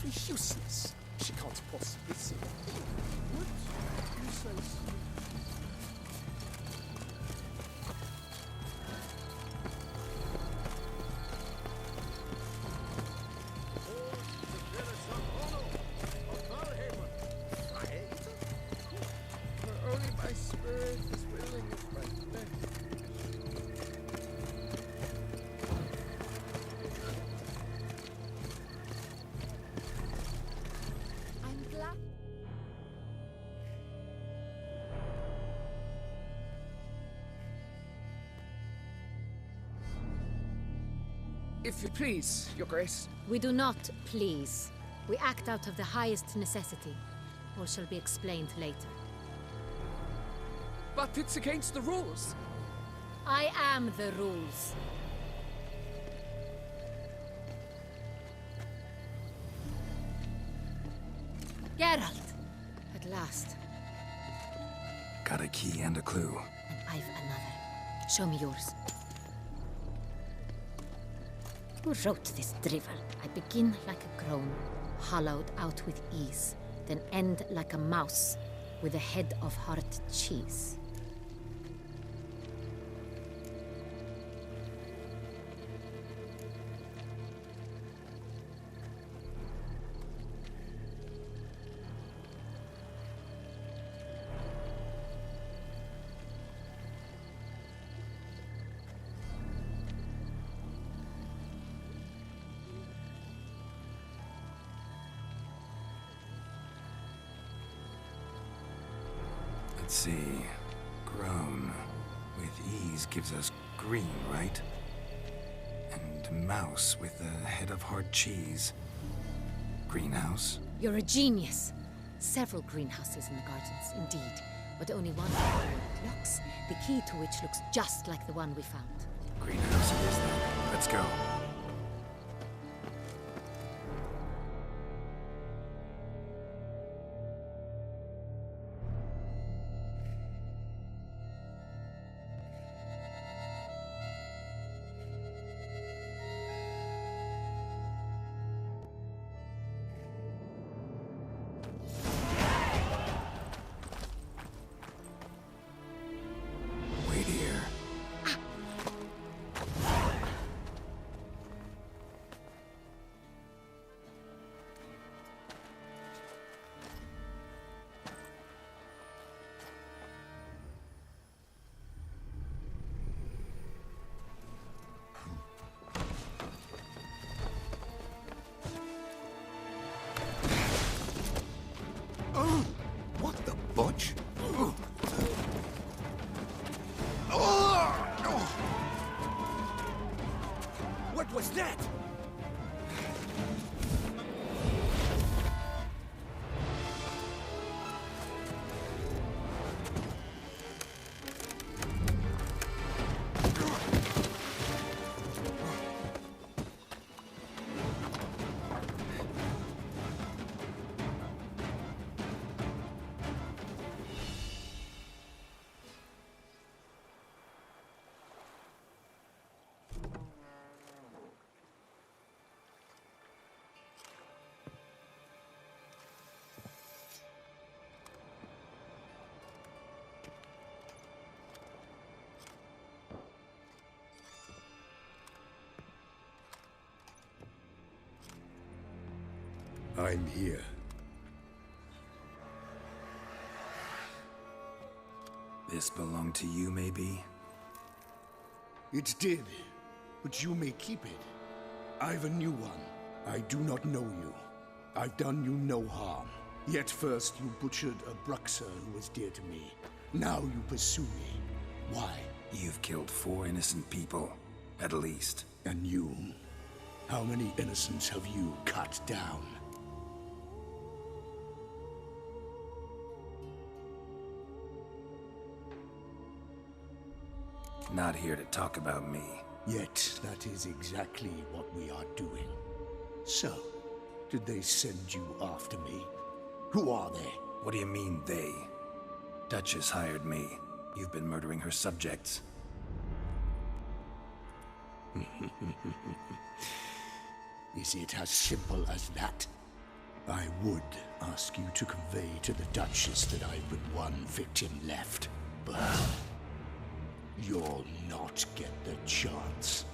Useless. She can't possibly see. What? You say so? For only my spirit is willing of my flesh. I'm glad. If you please, Your Grace. We do not please. We act out of the highest necessity. All shall be explained later. But it's against the rules. I am the rules. Geralt! At last. Got a key and a clue. And I've another. Show me yours. Who wrote this drivel? I begin like a crone, hollowed out with ease, then end like a mouse, with a head of hard cheese. Let's see. Grown. With ease gives us green, right? And mouse with a head of hard cheese. Greenhouse? You're a genius. Several greenhouses in the gardens, indeed, but only one locks, the key to which looks just like the one we found. Greenhouse it is then. Let's go. Wait here. Oh! What the butch? What was that? I'm here. This belonged to you, maybe? It did, but you may keep it. I've a new one. I do not know you. I've done you no harm. Yet first you butchered a Bruxer who was dear to me. Now you pursue me. Why? You've killed 4 innocent people, at least. And you? How many innocents have you cut down? Not here to talk about me. Yet that is exactly what we are doing. So, did they send you after me? Who are they? What do you mean, they? Duchess hired me. You've been murdering her subjects. Is it as simple as that? I would ask you to convey to the Duchess that I've but one victim left, but you'll not get the chance.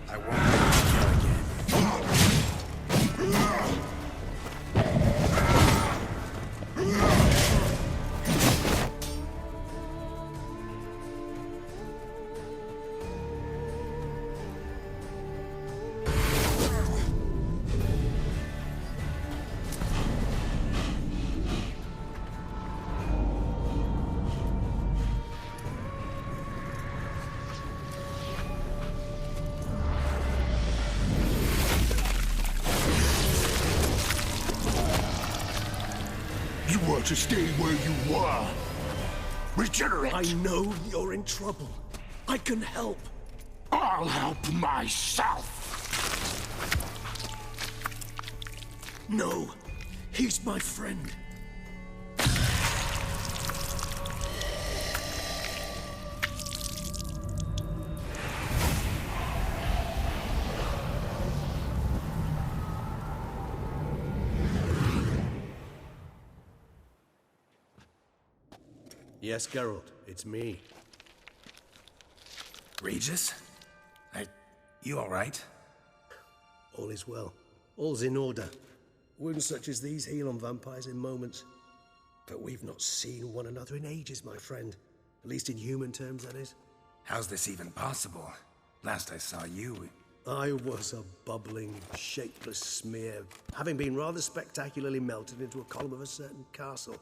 I won't let you again. You want to stay where you are. Regenerate! I know you're in trouble. I can help. I'll help myself! No, he's my friend. Yes, Geralt, it's me. Regis? You alright? All is well. All's in order. Wounds such as these heal on vampires in moments. But we've not seen one another in ages, my friend. At least in human terms, that is. How's this even possible? Last I saw you... I was a bubbling, shapeless smear, having been rather spectacularly melted into a column of a certain castle.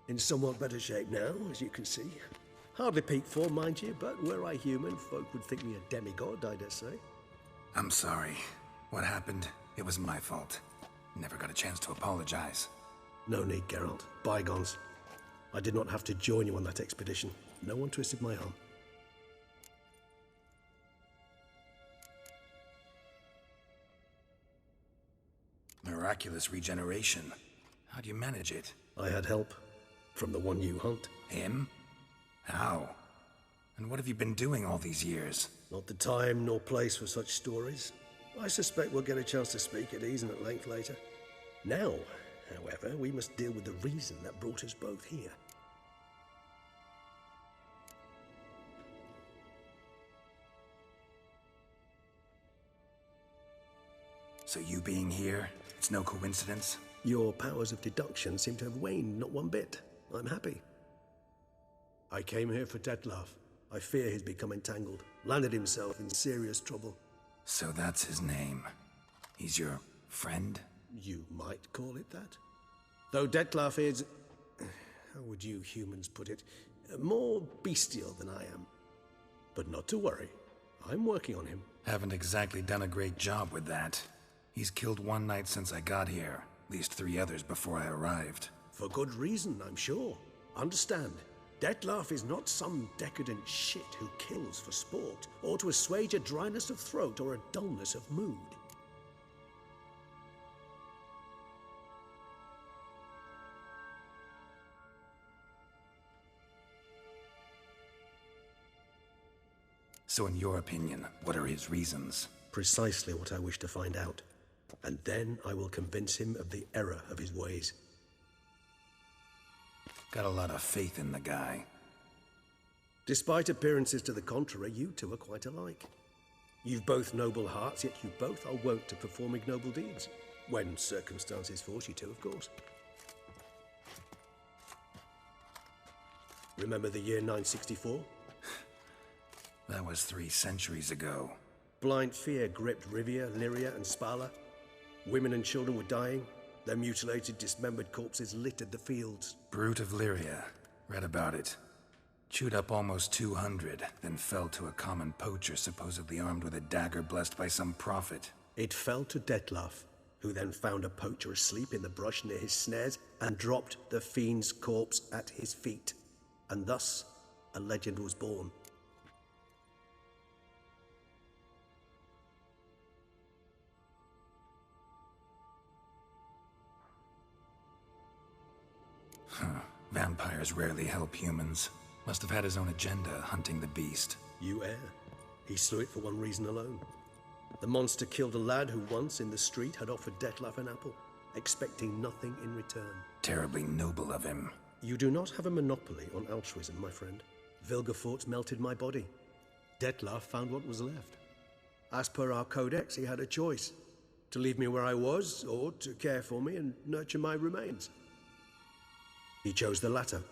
In somewhat better shape now, as you can see. Hardly peak form, mind you, but were I human, folk would think me a demigod, I dare say. I'm sorry. What happened? It was my fault. Never got a chance to apologize. No need, Geralt. Bygones. I did not have to join you on that expedition. No one twisted my arm. Miraculous regeneration. How do you manage it? I had help. From the one you hunt. Him? How? And what have you been doing all these years? Not the time nor place for such stories. I suspect we'll get a chance to speak at ease and at length later. Now, however, we must deal with the reason that brought us both here. So you being here, it's no coincidence? Your powers of deduction seem to have waned not one bit. I'm happy. I came here for Detlef. I fear he's become entangled, landed himself in serious trouble. So that's his name. He's your friend? You might call it that. Though Detlef is... how would you humans put it? More bestial than I am. But not to worry. I'm working on him. Haven't exactly done a great job with that. He's killed one knight since I got here. At least 3 others before I arrived. For good reason, I'm sure. Understand, Detlef is not some decadent shit who kills for sport, or to assuage a dryness of throat or a dullness of mood. So in your opinion, what are his reasons? Precisely what I wish to find out. And then I will convince him of the error of his ways. Got a lot of faith in the guy. Despite appearances to the contrary, you two are quite alike. You've both noble hearts, yet you both are wont to perform ignoble deeds. When circumstances force you to, of course. Remember the year 964? That was 3 centuries ago. Blind fear gripped Rivia, Lyria, and Spala. Women and children were dying. Their mutilated, dismembered corpses littered the fields. Brute of Lyria. Read about it. Chewed up almost 200, then fell to a common poacher supposedly armed with a dagger blessed by some prophet. It fell to Detlef, who then found a poacher asleep in the brush near his snares and dropped the fiend's corpse at his feet. And thus, a legend was born. Vampires rarely help humans. Must have had his own agenda hunting the beast. You err. He slew it for one reason alone. The monster killed a lad who once in the street had offered Dettlaff an apple, expecting nothing in return. Terribly noble of him. You do not have a monopoly on altruism, my friend. Vilgefortz melted my body. Dettlaff found what was left. As per our codex, he had a choice: to leave me where I was, or to care for me and nurture my remains. He chose the latter,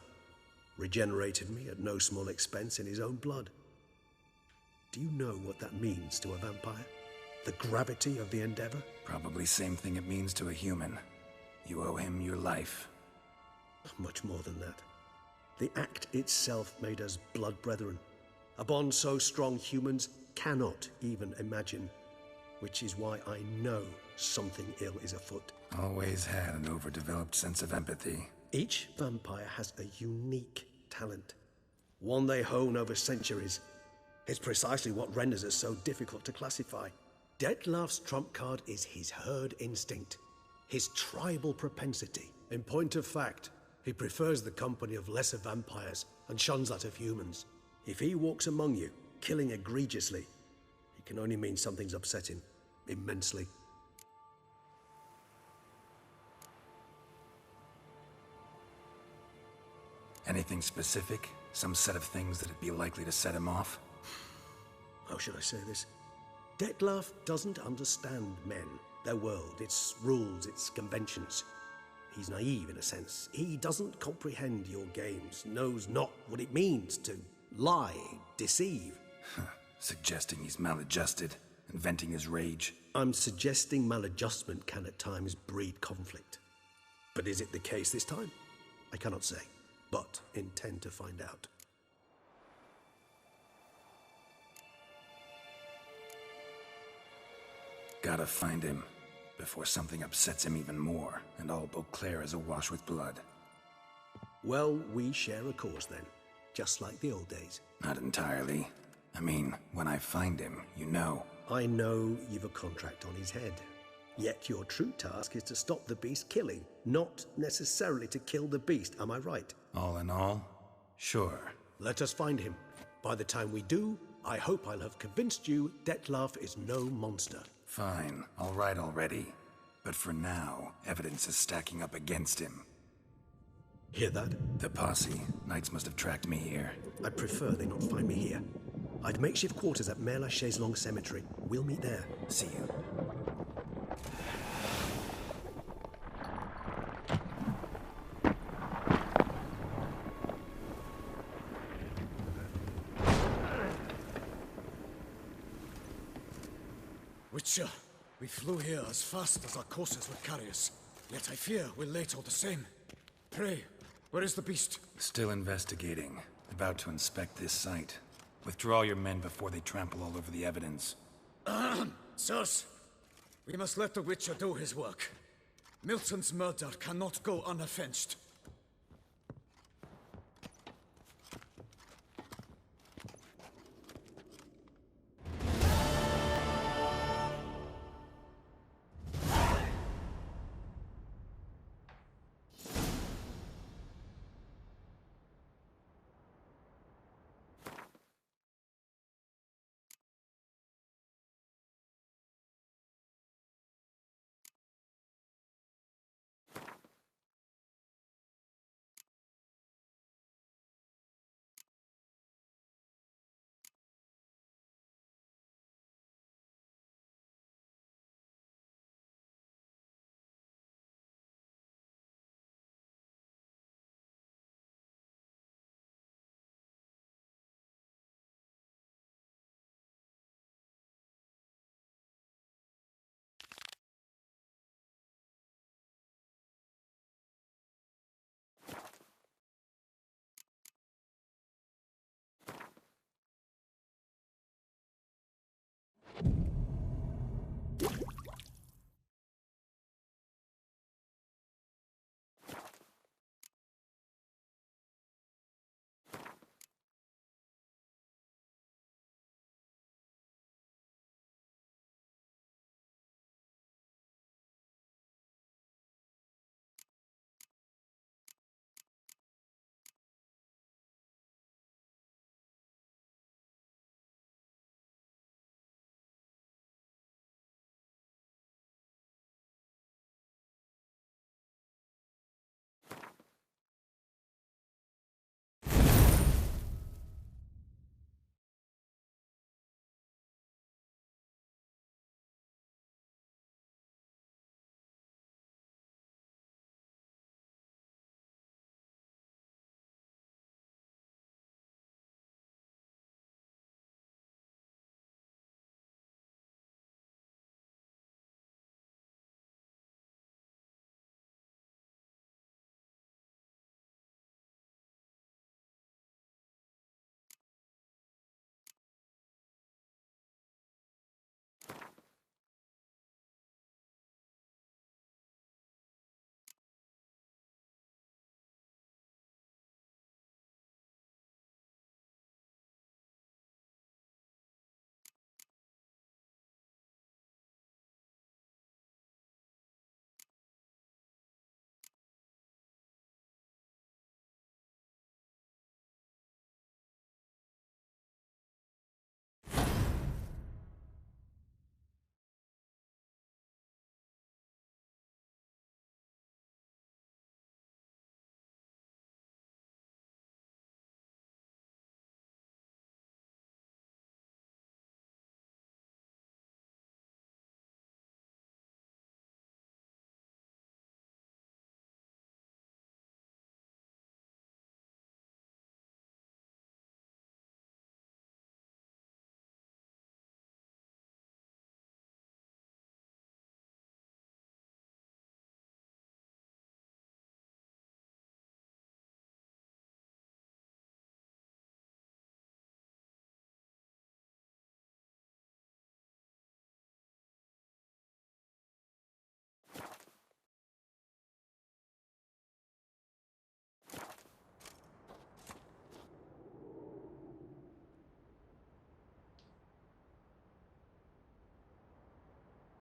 regenerated me at no small expense in his own blood. Do you know what that means to a vampire? The gravity of the endeavor? Probably same thing it means to a human. You owe him your life. Much more than that. The act itself made us blood brethren. A bond so strong humans cannot even imagine. Which is why I know something ill is afoot. Always had an overdeveloped sense of empathy. Each vampire has a unique talent. One they hone over centuries. It's precisely what renders us so difficult to classify. Dettlaff's trump card is his herd instinct, his tribal propensity. In point of fact, he prefers the company of lesser vampires and shuns that of humans. If he walks among you, killing egregiously, it can only mean something's upset him immensely. Anything specific? Some set of things that'd be likely to set him off? How should I say this? Dettlaff doesn't understand men, their world, its rules, its conventions. He's naive in a sense. He doesn't comprehend your games, knows not what it means to lie, deceive. Suggesting he's maladjusted and venting his rage. I'm suggesting maladjustment can at times breed conflict. But is it the case this time? I cannot say, but intend to find out. Gotta find him before something upsets him even more and all Beauclair is awash with blood. Well, we share a cause then, just like the old days. Not entirely. I mean, when I find him, you know. I know you've a contract on his head. Yet your true task is to stop the beast killing, not necessarily to kill the beast, am I right? All in all, sure. Let us find him. By the time we do, I hope I'll have convinced you Dettlaff is no monster. Fine, all right already. But for now, evidence is stacking up against him. Hear that? The posse. Knights must have tracked me here. I'd prefer they not find me here. I'd makeshift quarters at Mère Lachaise Long Cemetery. We'll meet there. See you. Witcher, we flew here as fast as our courses would carry us. Yet I fear we're late all the same. Pray, where is the beast? Still investigating. About to inspect this site. Withdraw your men before they trample all over the evidence. Sirs, we must let the Witcher do his work. Milton's murder cannot go unavenged.